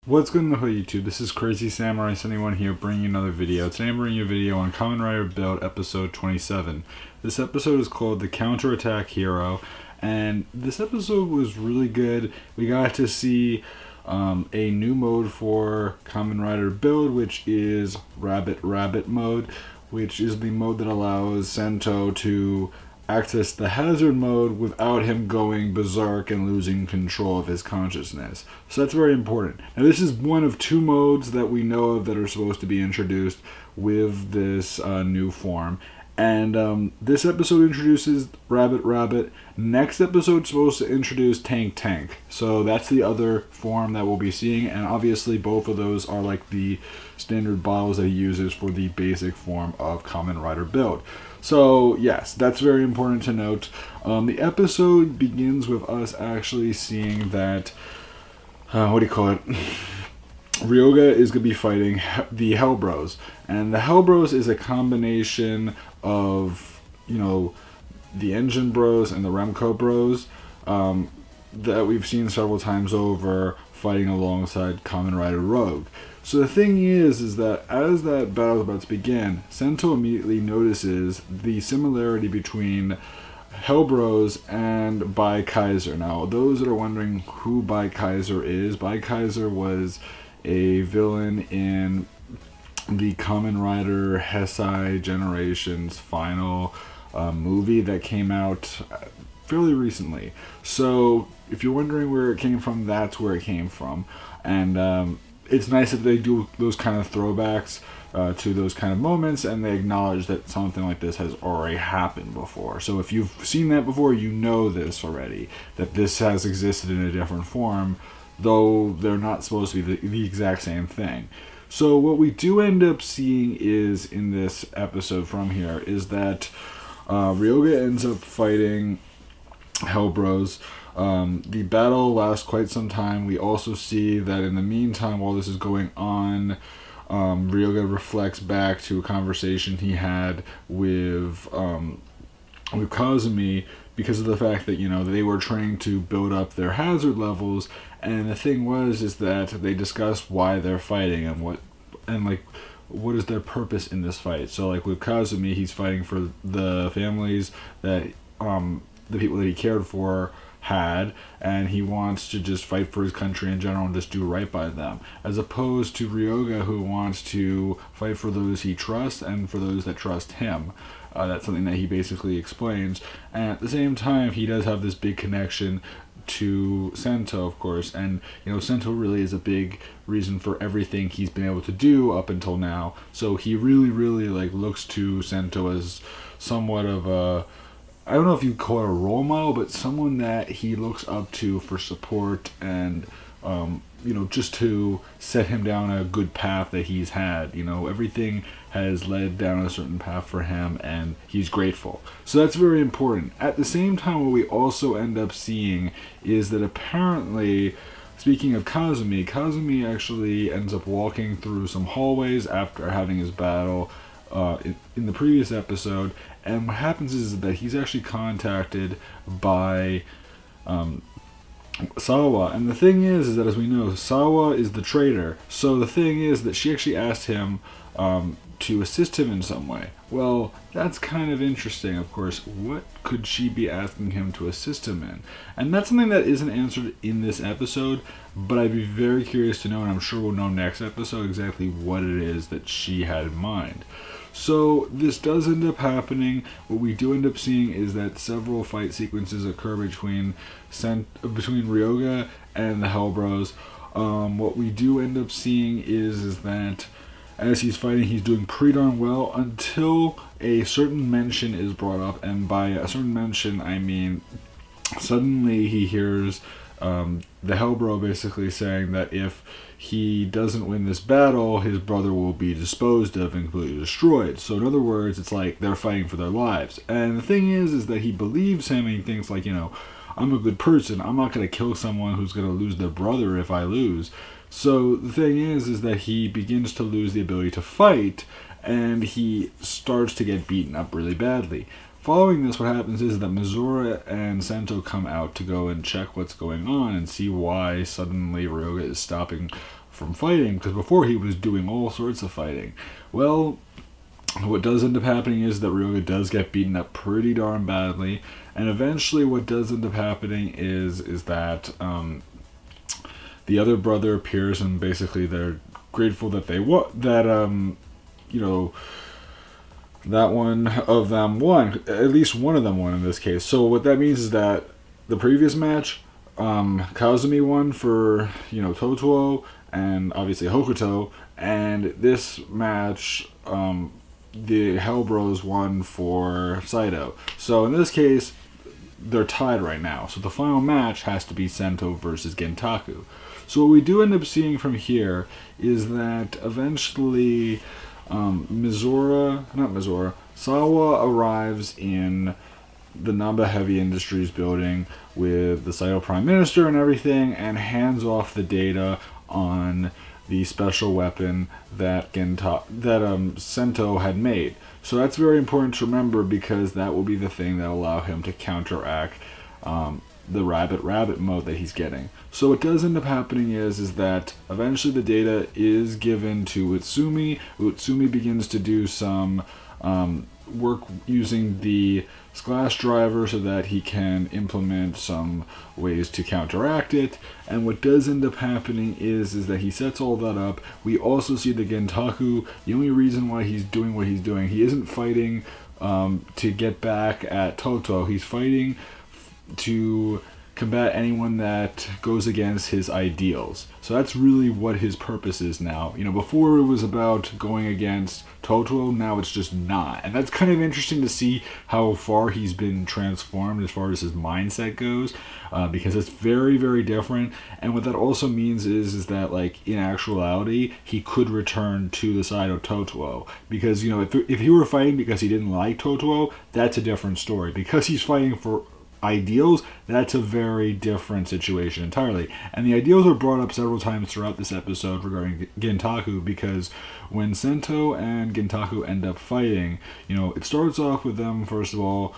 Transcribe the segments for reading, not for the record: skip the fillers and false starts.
What's going on YouTube? This is Crazy Samurai 71 here bringing you another video. Today I'm bringing you a video on Kamen Rider Build episode 27. This episode is called The Counterattack Hero, and this episode was really good. We got to see a new mode for Kamen Rider Build, which is Rabbit mode, which is the mode that allows Sento to access the hazard mode without him going berserk and losing control of his consciousness. So that's very important. Now this is one of two modes that we know of that are supposed to be introduced with this new form. And this episode introduces Rabbit. Next episode is supposed to introduce Tank. So that's the other form that we'll be seeing, and obviously both of those are like the standard bottles that he uses for the basic form of Kamen Rider Build. So yes, that's very important to note. The episode begins with us actually seeing that, Ryoga is going to be fighting the Hell Bros. And the Hell Bros is a combination of, the Engine Bros and the Remco Bros that we've seen several times over fighting alongside Kamen Rider Rogue. So the thing is that as that battle is about to begin, Sento immediately notices the similarity between Hell Bros and Bai Kaiser. Now, those that are wondering who Bai Kaiser is, Bai Kaiser was a villain in the Kamen Rider Heisei Generations final movie that came out fairly recently. So if you're wondering where it came from, that's where it came from. And it's nice that they do those kind of throwbacks to those kind of moments, and they acknowledge that something like this has already happened before. So if you've seen that before, you know this already, that this has existed in a different form, though they're not supposed to be the exact same thing. So what we do end up seeing is, in this episode from here, is that Ryoga ends up fighting Hell Bros. The battle lasts quite some time. We also see that in the meantime, while this is going on, Ryoga reflects back to a conversation he had with Kazumi, because of the fact that, they were trying to build up their hazard levels, and the thing is that they discussed why they're fighting and what is their purpose in this fight. So like with Kazumi, he's fighting for the families that the people that he cared for had, and he wants to just fight for his country in general and just do right by them, as opposed to Ryoga, who wants to fight for those he trusts and for those that trust him. That's something that he basically explains, and at the same time he does have this big connection to Sento, of course, and Sento really is a big reason for everything he's been able to do up until now. So he really looks to Sento as somewhat of a, I don't know if you'd call it a role model, but someone that he looks up to for support and, just to set him down a good path that he's had. Everything has led down a certain path for him, and he's grateful. So that's very important. At the same time, what we also end up seeing is that apparently, speaking of Kazumi actually ends up walking through some hallways after having his battle in the previous episode, and what happens is that he's actually contacted by Sawa, and the thing is that, as we know, Sawa is the traitor. So the thing is that she actually asked him to assist him in some way. Well, that's kind of interesting, of course. What could she be asking him to assist him in? And that's something that isn't answered in this episode, but I'd be very curious to know, and I'm sure we'll know next episode, exactly what it is that she had in mind. So this does end up happening. What we do end up seeing is that several fight sequences occur between Ryoga and the Hell Bros. What we do end up seeing is that as he's fighting, he's doing pretty darn well until a certain mention is brought up, and by a certain mention, I mean suddenly he hears the Hell Bro basically saying that if he doesn't win this battle, his brother will be disposed of and completely destroyed. So in other words, it's like they're fighting for their lives. And the thing is that he believes him, and he thinks like, I'm a good person. I'm not going to kill someone who's going to lose their brother if I lose. So the thing is that he begins to lose the ability to fight, and he starts to get beaten up really badly. Following this, what happens is that Mizura and Sento come out to go and check what's going on and see why suddenly Ryoga is stopping from fighting, because before he was doing all sorts of fighting. Well, what does end up happening is that Ryoga does get beaten up pretty darn badly, and eventually what does end up happening is that the other brother appears, and basically they're grateful that that one of them won. At least one of them won in this case. So what that means is that the previous match, Kazumi won for Totoro and obviously Hokuto, and this match, the Hell Bros won for Saito. So in this case, they're tied right now. So the final match has to be Sento versus Gentaku. So what we do end up seeing from here is that eventually Sawa arrives in the Namba Heavy Industries building with the Saito Prime Minister and everything, and hands off the data on the special weapon that Sento had made. So that's very important to remember, because that will be the thing that will allow him to counteract the rabbit mode that he's getting. So what does end up happening is that eventually the data is given to Utsumi. Utsumi begins to do some work using the Splash driver so that he can implement some ways to counteract it. And what does end up happening is that he sets all that up. We also see the Gentaku. The only reason why he's doing what he's doing, he isn't fighting to get back at Toto. He's fighting to combat anyone that goes against his ideals. So that's really what his purpose is now. Before it was about going against Totoro, now it's just not. And that's kind of interesting to see how far he's been transformed as far as his mindset goes, because it's very, very different. And what that also means is that, like, in actuality, he could return to the side of Totoro. Because, if he were fighting because he didn't like Totoro, that's a different story. Because he's fighting for ideals, that's a very different situation entirely. And the ideals are brought up several times throughout this episode regarding Gentaku, because when Sento and Gentaku end up fighting, it starts off with them, first of all,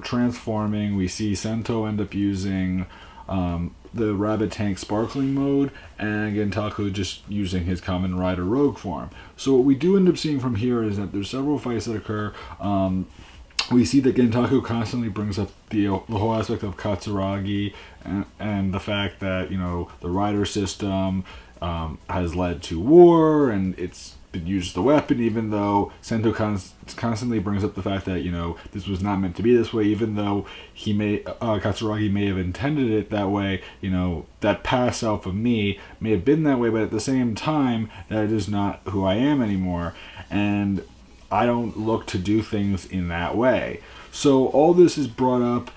transforming. We see Sento end up using the Rabbit Tank Sparkling mode, and Gentaku just using his Kamen Rider Rogue form. So what we do end up seeing from here is that there's several fights that occur. We see that Gentaku constantly brings up the whole aspect of Katsuragi and the fact that, the rider system has led to war, and it's been used as a weapon, even though Sento constantly brings up the fact that, this was not meant to be this way, even though Katsuragi may have intended it that way. That past self of me may have been that way, but at the same time, that is not who I am anymore. And I don't look to do things in that way. So all this is brought up.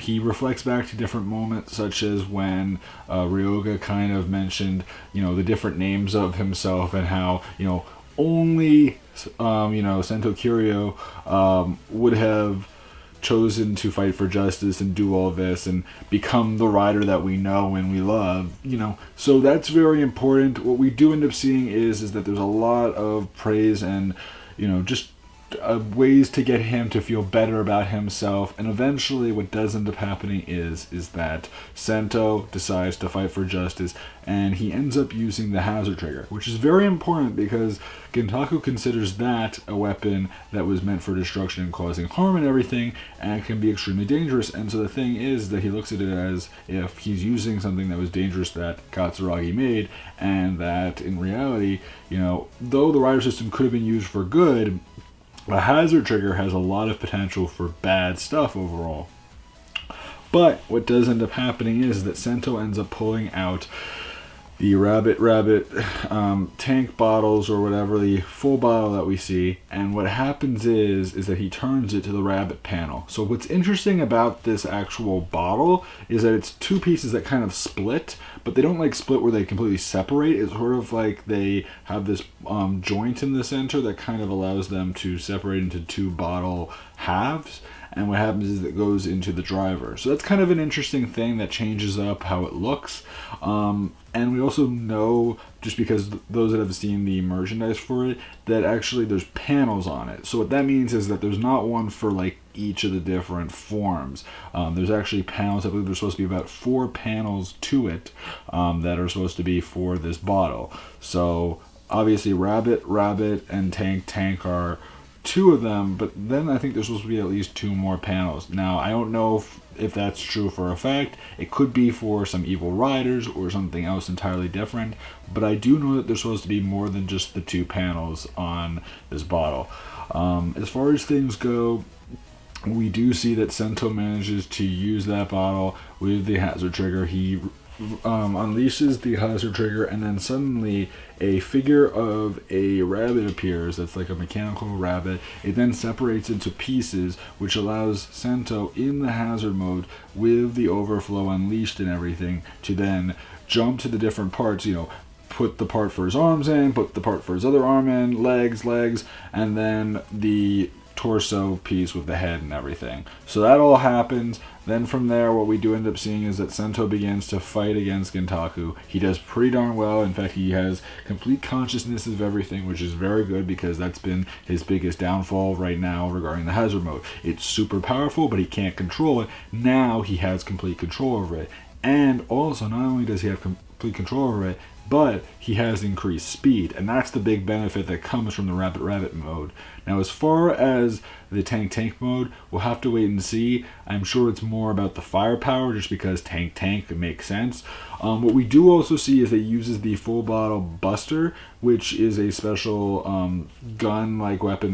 He reflects back to different moments, such as when Ryoga kind of mentioned, the different names of himself, and how, only, Sento Kiryu would have chosen to fight for justice and do all this and become the rider that we know and we love, So that's very important. What we do end up seeing is that there's a lot of praise and just ways to get him to feel better about himself. And eventually what does end up happening is that Sento decides to fight for justice, and he ends up using the hazard trigger, which is very important because Gentaku considers that a weapon that was meant for destruction and causing harm and everything, and can be extremely dangerous. And so the thing is that he looks at it as if he's using something that was dangerous that Katsuragi made, and that in reality, though the rider system could have been used for good, a hazard trigger has a lot of potential for bad stuff overall. But what does end up happening is that Sento ends up pulling out the rabbit tank bottles, or whatever, the full bottle that we see, and what happens is that he turns it to the rabbit panel. So what's interesting about this actual bottle is that it's two pieces that kind of split, but they don't split where they completely separate. It's sort of like they have this joint in the center that kind of allows them to separate into two bottle halves. and what happens is it goes into the driver. So that's kind of an interesting thing that changes up how it looks. And we also know, just because those that have seen the merchandise for it, that actually there's panels on it. So what that means is that there's not one for like each of the different forms. There's actually panels. I believe there's supposed to be about 4 panels to it that are supposed to be for this bottle. So obviously Rabbit, and Tank are 2 of them, but then I think there's supposed to be at least 2 more panels. Now, I don't know if that's true for a fact. It could be for some evil riders or something else entirely different, but I do know that there's supposed to be more than just the 2 panels on this bottle. As far as things go, we do see that Sento manages to use that bottle with the hazard trigger. He unleashes the hazard trigger, and then suddenly a figure of a rabbit appears that's like a mechanical rabbit. It then separates into pieces, which allows Sento in the hazard mode with the overflow unleashed and everything to then jump to the different parts, put the part for his arms in, put the part for his other arm in, legs, and then the torso piece with the head and everything. So that all happens. Then from there, what we do end up seeing is that Sento begins to fight against Gintaku. He does pretty darn well. In fact, he has complete consciousness of everything, which is very good because that's been his biggest downfall right now regarding the hazard mode. It's super powerful, but he can't control it. Now he has complete control over it. And also, not only does he have complete control over it, but he has increased speed, and that's the big benefit that comes from the Rabbit mode. Now, as far as the Tank mode, we'll have to wait and see. I'm sure it's more about the firepower, just because Tank makes sense. What we do also see is that he uses the full bottle Buster, which is a special gun-like weapon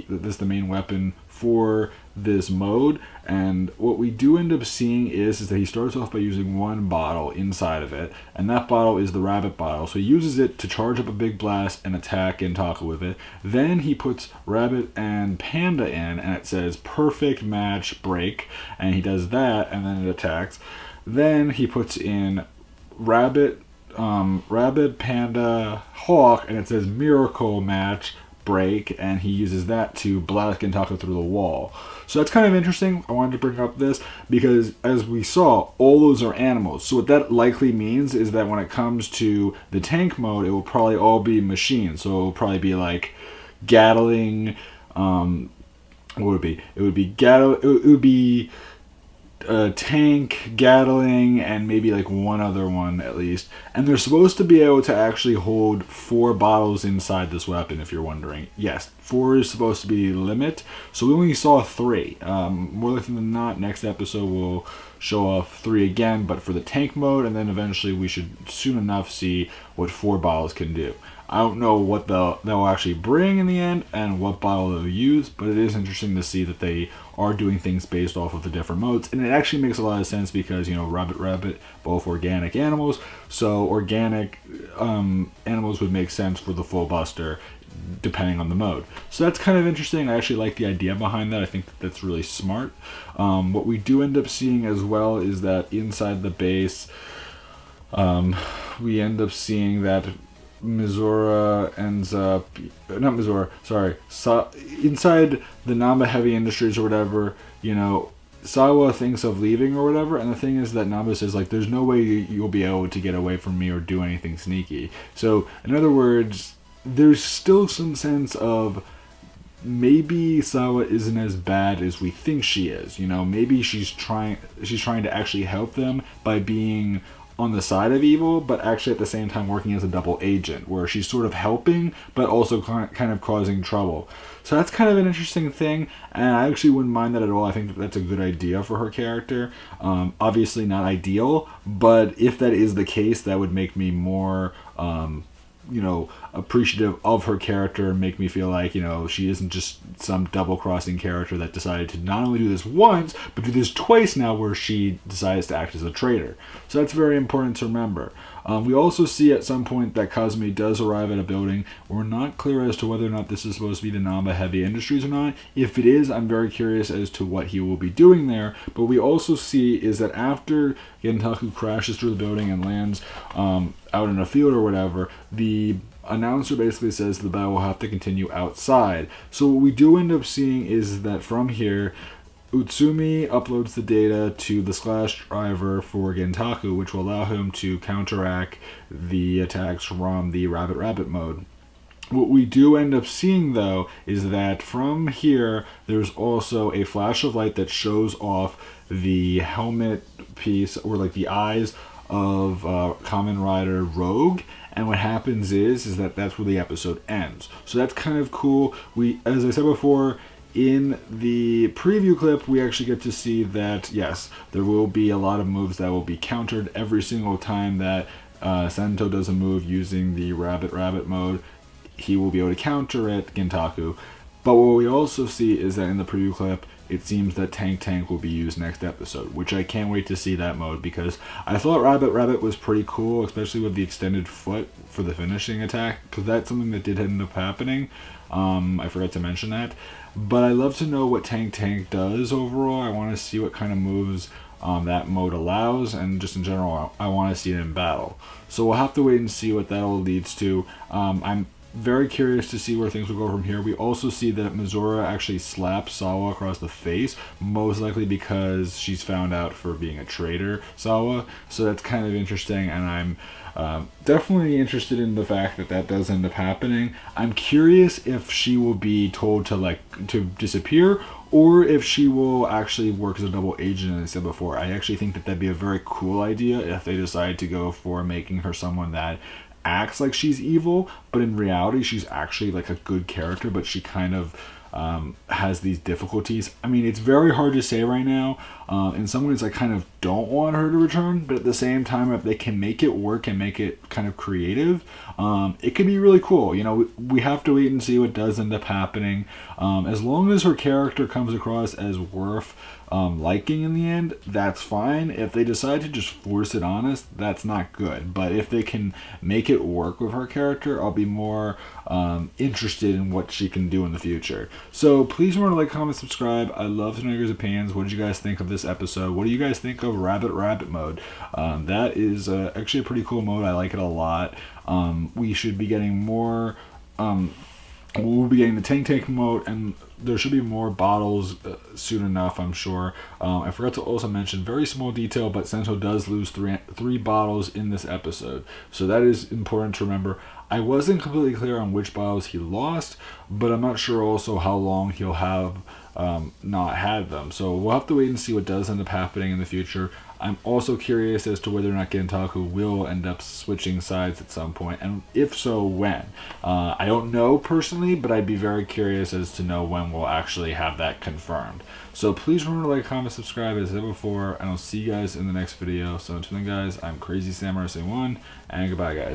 that's the main weapon for this mode. And what we do end up seeing is that he starts off by using 1 bottle inside of it, and that bottle is the Rabbit bottle. So he uses it to charge up a big blast and attack Gintaku with it. Then he puts Rabbit and Panda in, and it says perfect match break, and he does that, and then it attacks. Then he puts in Rabbit, Panda, Hawk, and it says miracle match break, and he uses that to blast Gintaku through the wall. So that's kind of interesting. I wanted to bring up this because, as we saw, all those are animals. So what that likely means is that when it comes to the tank mode, it will probably all be machines. So it will probably be like Gatling. What would it be? It would be Tank, Gatling, and maybe like one other one at least. And they're supposed to be able to actually hold 4 bottles inside this weapon, if you're wondering. Yes, 4 is supposed to be the limit. So we only saw 3. More likely than not, next episode we'll show off 3 again, but for the tank mode, and then eventually we should soon enough see what 4 bottles can do. I don't know what they'll actually bring in the end and what bottle they'll use, but it is interesting to see that they are doing things based off of the different modes. And it actually makes a lot of sense because, Rabbit, both organic animals. So organic animals would make sense for the full Buster depending on the mode. So that's kind of interesting. I actually like the idea behind that. I think that's really smart. What we do end up seeing as well is that inside the base, we end up seeing that Mizora ends up, not Mizora, sorry, inside the Namba Heavy Industries or whatever, Sawa thinks of leaving or whatever, and the thing is that Namba says, like, there's no way you'll be able to get away from me or do anything sneaky. So, in other words, there's still some sense of maybe Sawa isn't as bad as we think she is. Maybe she's trying to actually help them by being on the side of evil, but actually at the same time working as a double agent, where she's sort of helping, but also kind of causing trouble. So that's kind of an interesting thing, and I actually wouldn't mind that at all. I think that's a good idea for her character. Obviously not ideal, but if that is the case, that would make me more appreciative of her character and make me feel like, she isn't just some double-crossing character that decided to not only do this once, but do this twice now where she decides to act as a traitor. So that's very important to remember. We also see at some point that Kazumi does arrive at a building. We're not clear as to whether or not this is supposed to be the Namba Heavy Industries or not. If it is, I'm very curious as to what he will be doing there. But we also see is that after Gintaku crashes through the building and lands out in a field or whatever, the announcer basically says the battle will have to continue outside. So what we do end up seeing is that from here, Utsumi uploads the data to the slash driver for Gintaku, which will allow him to counteract the attacks from the Rabbit Rabbit mode. What we do end up seeing, though, is that from here, there's also a flash of light that shows off the helmet piece, or like the eyes of Kamen Rider Rogue. And what happens is that that's where the episode ends. So that's kind of cool. We, as I said before, in the preview clip, we actually get to see that, yes, there will be a lot of moves that will be countered every single time that Sento does a move using the Rabbit Rabbit mode. He will be able to counter it, Gintaku. But what we also see is that in the preview clip, it seems that Tank will be used next episode, which I can't wait to see that mode, because I thought Rabbit Rabbit was pretty cool, especially with the extended foot for the finishing attack, because that's something that did end up happening. I forgot to mention that. But I love to know what Tank does overall. I want to see what kind of moves that mode allows, and just in general, I want to see it in battle. So we'll have to wait and see what that all leads to. I'm very curious to see where things will go from here. We also see that Mizora actually slaps Sawa across the face, most likely because she's found out for being a traitor, Sawa. So that's kind of interesting, and I'm definitely interested in the fact that that does end up happening. I'm curious if she will be told to disappear, or if she will actually work as a double agent, as I said before. I actually think that that'd be a very cool idea if they decide to go for making her someone that acts like she's evil, but in reality she's actually like a good character, but she kind of has these difficulties. I mean, it's very hard to say right now. In some ways I kind of don't want her to return, but at the same time, if they can make it work and make it kind of creative, it could be really cool. You know, we have to wait and see what does end up happening. As long as her character comes across as worth liking in the end, that's fine. If they decide to just force it on us, that's not good. But if they can make it work with her character, I'll be more interested in what she can do in the future. So please remember to like, comment, subscribe. I love to know your guys' opinions. What did you guys think of this episode? What do you guys think of Rabbit Rabbit mode? That is actually a pretty cool mode. I like it a lot. We should be getting more. We'll be getting the Tank mode, and there should be more bottles soon enough, I'm sure. I forgot to also mention, very small detail, but Sento does lose three bottles in this episode. So that is important to remember. I wasn't completely clear on which bottles he lost, but I'm not sure also how long he'll have not had them. So we'll have to wait and see what does end up happening in the future. I'm also curious as to whether or not Gintaku will end up switching sides at some point, and if so, when. I don't know personally, but I'd be very curious as to know when we'll actually have that confirmed. So please remember to like, comment, subscribe as I said before, and I'll see you guys in the next video. So until then, guys, I'm Crazy Samurai 1, and goodbye, guys.